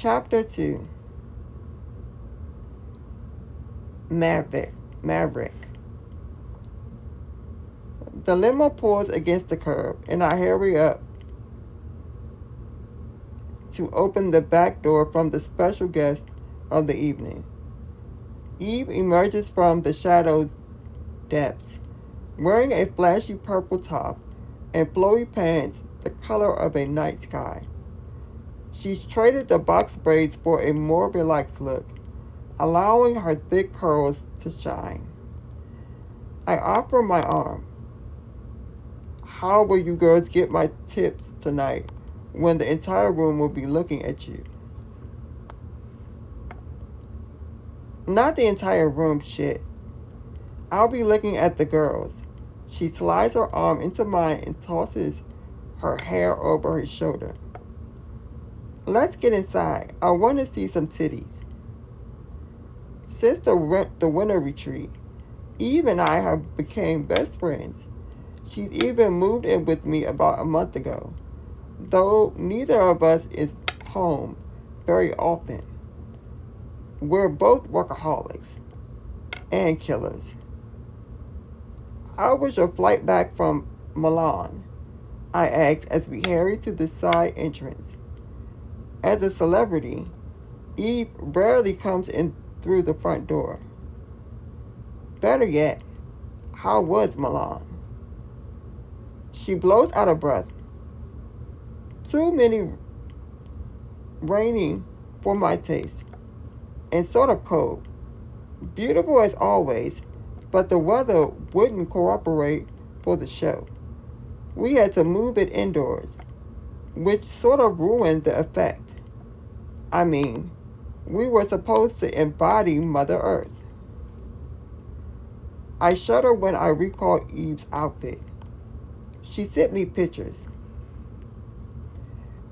Chapter 2. Maverick. The limo pulls against the curb, and I hurry up to open the back door from the special guest of the evening. Eve emerges from the shadow's depths, wearing a flashy purple top and flowy pants the color of a night sky. She's traded the box braids for a more relaxed look, allowing her thick curls to shine. I offer my arm. How will you girls get my tips tonight when the entire room will be looking at you? Not the entire room, shit. I'll be looking at the girls. She slides her arm into mine and tosses her hair over her shoulder. Let's get inside. I want to see some titties. Since the winter retreat, Eve and I have become best friends. She's even moved in with me about a month ago, though neither of us is home very often. We're both workaholics and killers. How was your flight back from Milan? I asked as we hurried to the side entrance. As a celebrity, Eve rarely comes in through the front door. Better yet, how was Milan? She blows out of breath. Too many raining for my taste, and sort of cold. Beautiful as always, but the weather wouldn't cooperate for the show. We had to move it indoors, which sort of ruined the effect. I mean, we were supposed to embody Mother Earth. I shudder when I recall Eve's outfit. She sent me pictures.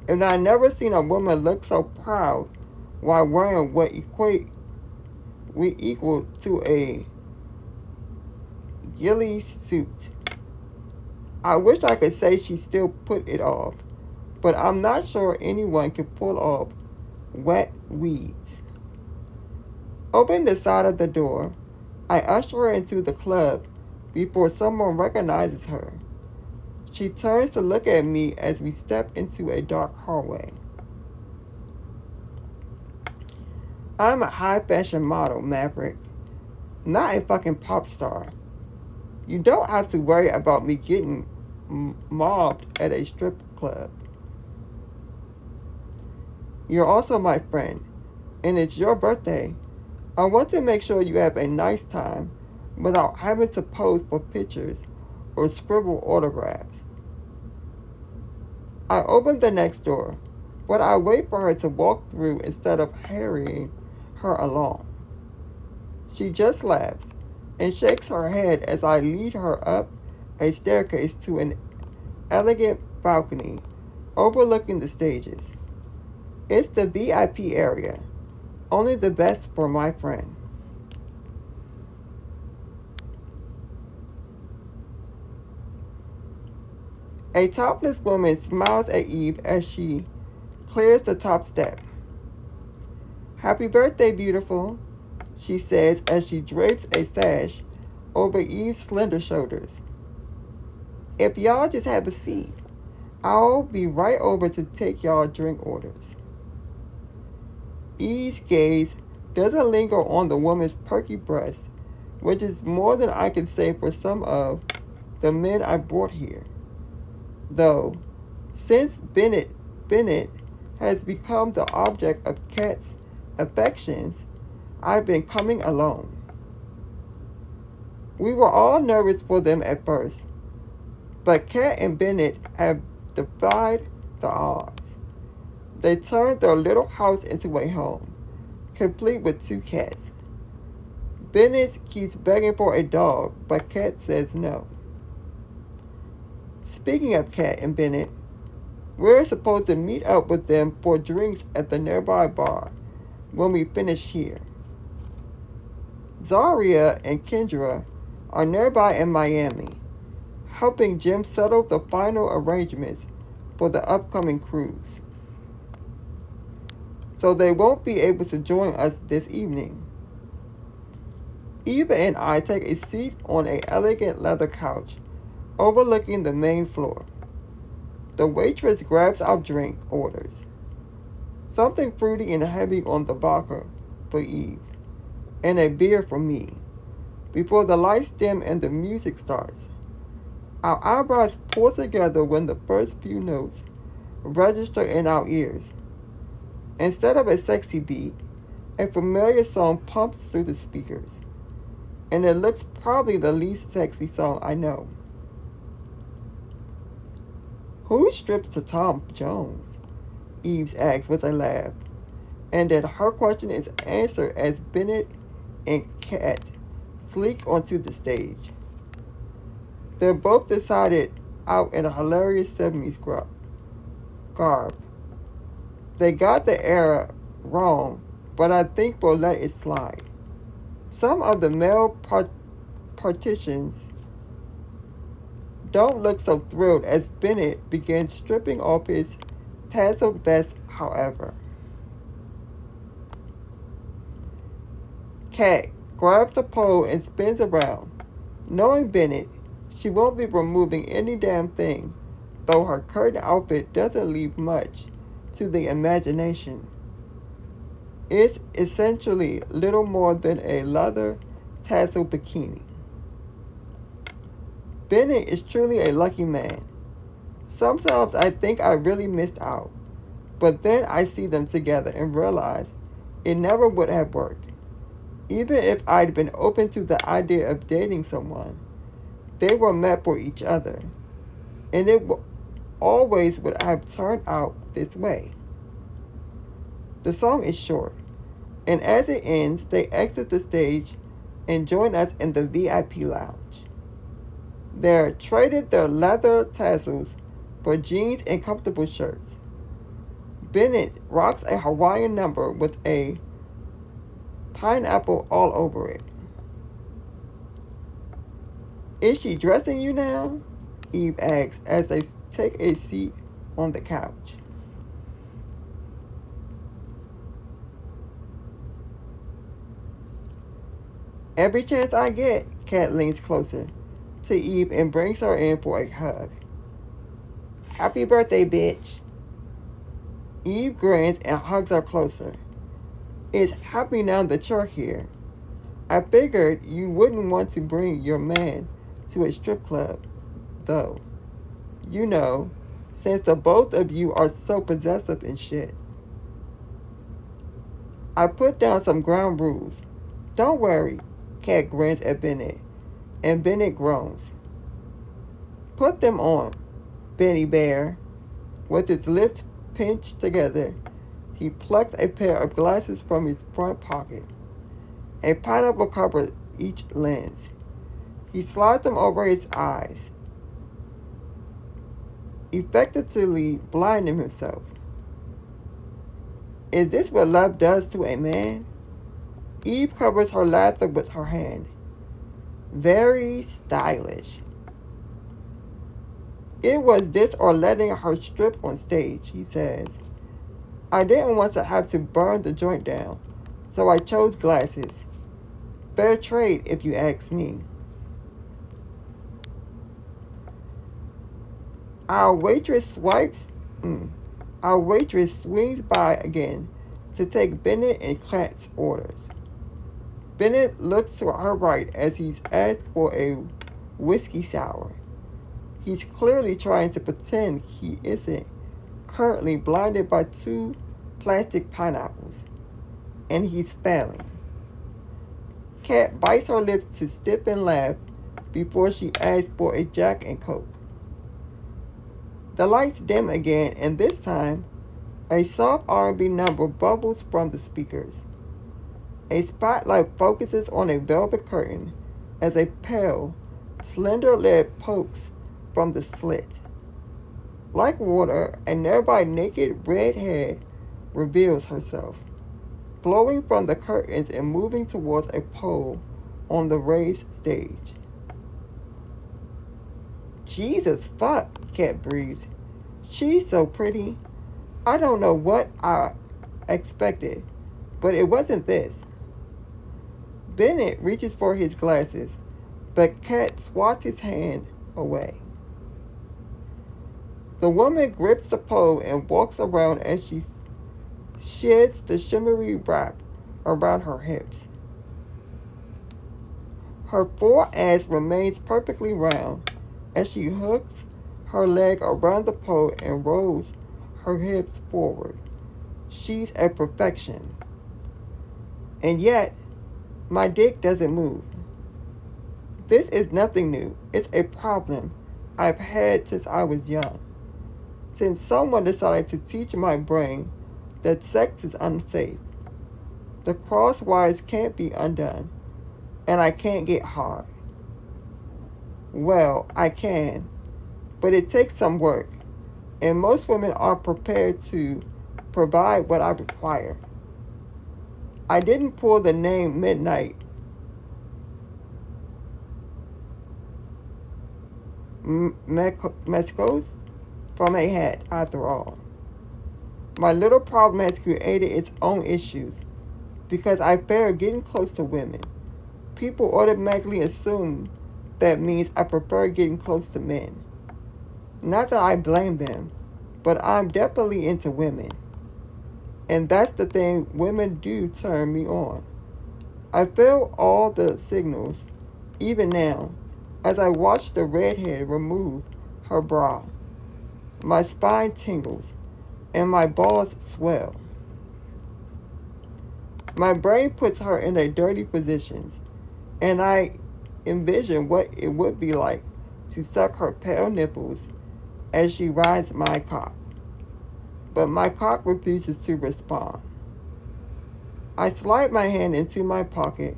And I never seen a woman look so proud while wearing what we equal to a ghillie suit. I wish I could say she still put it off, but I'm not sure anyone can pull off wet weeds. Open the side of the door, I usher her into the club before someone recognizes her. She turns to look at me as we step into a dark hallway. I'm a high fashion model, Maverick, not a fucking pop star. You don't have to worry about me getting mobbed at a strip club. You're also my friend, and it's your birthday. I want to make sure you have a nice time without having to pose for pictures or scribble autographs. I open the next door, but I wait for her to walk through instead of hurrying her along. She just laughs and shakes her head as I lead her up a staircase to an elegant balcony overlooking the stages. It's the VIP area, only the best for my friend. A topless woman smiles at Eve as she clears the top step. Happy birthday, beautiful, she says as she drapes a sash over Eve's slender shoulders. If y'all just have a seat, I'll be right over to take y'all drink orders. Eve's gaze doesn't linger on the woman's perky breast, which is more than I can say for some of the men I brought here. Though, since Bennett has become the object of Kat's affections, I've been coming alone. We were all nervous for them at first, but Kat and Bennett have defied the odds. They turned their little house into a home, complete with 2 cats. Bennett keeps begging for a dog, but Kat says no. Speaking of Kat and Bennett, we're supposed to meet up with them for drinks at the nearby bar when we finish here. Zaria and Kendra are nearby in Miami, helping Jim settle the final arrangements for the upcoming cruise. so they won't be able to join us this evening. Eva and I take a seat on an elegant leather couch overlooking the main floor. The waitress grabs our drink orders. Something fruity and heavy on the vodka for Eve, and a beer for me, before the lights dim and the music starts. Our eyebrows pull together when the first few notes register in our ears. Instead of a sexy beat, a familiar song pumps through the speakers, and it looks probably the least sexy song I know. Who strips to Tom Jones? Eve asks with a laugh, and then her question is answered as Bennett and Kat sneak onto the stage. They're both decided out in a hilarious 70s garb. They got the era wrong, but I think we'll let it slide. Some of the male partitions don't look so thrilled as Bennett begins stripping off his tasseled vest, however. Kat grabs the pole and spins around. Knowing Bennett, she won't be removing any damn thing, though her curtain outfit doesn't leave much to the imagination. It's essentially little more than a leather tassel bikini. Bennett is truly a lucky man. Sometimes I think I really missed out, but then I see them together and realize it never would have worked. Even if I'd been open to the idea of dating someone, they were meant for each other, and it always would have turned out this way. The song is short, and as it ends, they exit the stage and join us in the VIP lounge. They're traded their leather tassels for jeans and comfortable shirts. Bennett rocks a Hawaiian number with a pineapple all over it. Is she dressing you now? Eve asks as they take a seat on the couch. Every chance I get, Kat leans closer to Eve and brings her in for a hug. Happy birthday, bitch. Eve grins and hugs her closer. It's happy now that you're here. I figured you wouldn't want to bring your man to a strip club, though. You know, since the both of you are so possessive and shit. I put down some ground rules. Don't worry, Kat grins at Bennett, and Bennett groans. Put them on, Benny Bear. With his lips pinched together, he plucks a pair of glasses from his front pocket. A pineapple covers each lens. He slides them over his eyes, effectively blinding himself. Is this what love does to a man? Eve covers her laughter with her hand. Very stylish. It was this or letting her strip on stage, he says. I didn't want to have to burn the joint down, so I chose glasses. Fair trade, if you ask me. Our waitress swings by again to take Bennett and Kat's orders. Bennett looks to her right as he's asked for a whiskey sour. He's clearly trying to pretend he isn't currently blinded by 2 plastic pineapples, and he's failing. Kat bites her lips to stiffen laugh before she asks for a Jack and Coke. The lights dim again, and this time, a soft R&B number bubbles from the speakers. A spotlight focuses on a velvet curtain as a pale, slender lid pokes from the slit. Like water, a nearby naked red head reveals herself, glowing from the curtains and moving towards a pole on the raised stage. Jesus fuck, Kat breathes. She's so pretty. I don't know what expected, but it wasn't this. Bennett reaches for his glasses, but Kat swats his hand away. The woman grips the pole and walks around as she sheds the shimmery wrap around her hips. Her forearm remains perfectly round as she hooks her leg around the pole and rolls her hips forward. She's a perfection. And yet, my dick doesn't move. This is nothing new. It's a problem I've had since I was young. Since someone decided to teach my brain that sex is unsafe. The cross wires can't be undone, and I can't get hard. Well, I can, but it takes some work, and most women aren't prepared to provide what I require. I didn't pull the name Midnight Mescos from a hat, after all. My little problem has created its own issues because I fear getting close to women. People automatically assume that means I prefer getting close to men. Not that I blame them, but I'm definitely into women. And that's the thing, women do turn me on. I feel all the signals, even now, as I watch the redhead remove her bra. My spine tingles, and my balls swell. My brain puts her in a dirty position, and I envision what it would be like to suck her pale nipples as she rides my cock. But my cock refuses to respond. I slide my hand into my pocket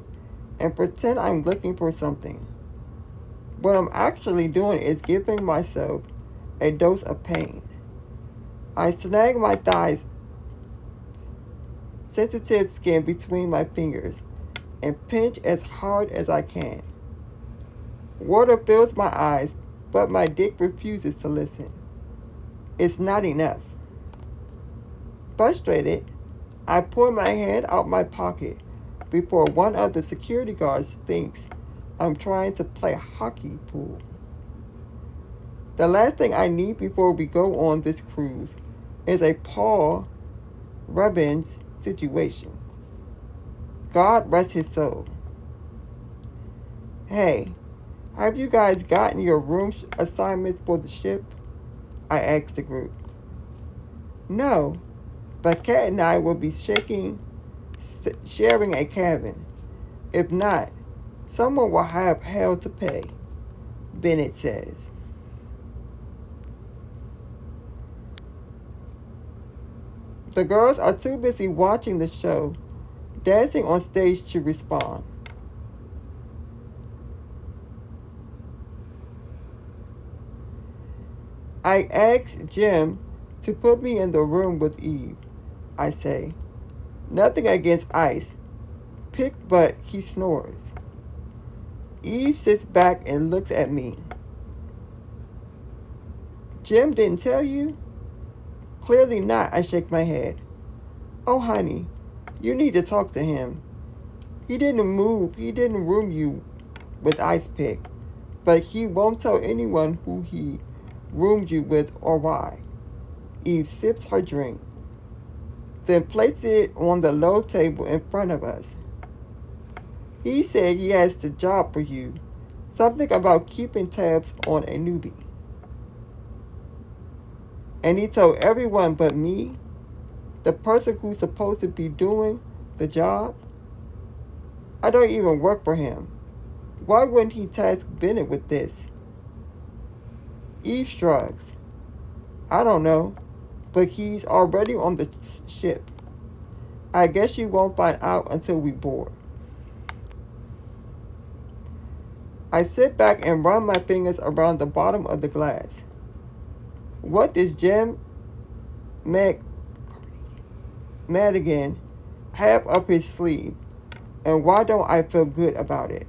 and pretend I'm looking for something. What I'm actually doing is giving myself a dose of pain. I snag my thigh's sensitive skin between my fingers and pinch as hard as I can. Water fills my eyes, but my dick refuses to listen. It's not enough. Frustrated, I pull my hand out my pocket before one of the security guards thinks I'm trying to play hockey pool. The last thing I need before we go on this cruise is a Paul Rubens situation. God rest his soul. Hey, have you guys gotten your room assignments for the ship? I asked the group. No, but Kat and I will be sharing a cabin. If not, someone will have hell to pay, Bennett says. The girls are too busy watching the show, dancing on stage to respond. I asked Jim to put me in the room with Eve. I say, nothing against Ice. But he snores. Eve sits back and looks at me. Jim didn't tell you? Clearly not, I shake my head. Oh, honey, you need to talk to him. He didn't room you with Ice Pick, but he won't tell anyone who he roomed you with or why. Eve sips her drink, then places it on the low table in front of us. He said he has the job for you, something about keeping tabs on a newbie. And he told everyone but me, the person who's supposed to be doing the job. I don't even work for him. Why wouldn't he task Bennett with this? Eve shrugs. I don't know, but he's already on the ship. I guess you won't find out until we board. I sit back and run my fingers around the bottom of the glass. What does Jim Madigan have up his sleeve, and why don't I feel good about it?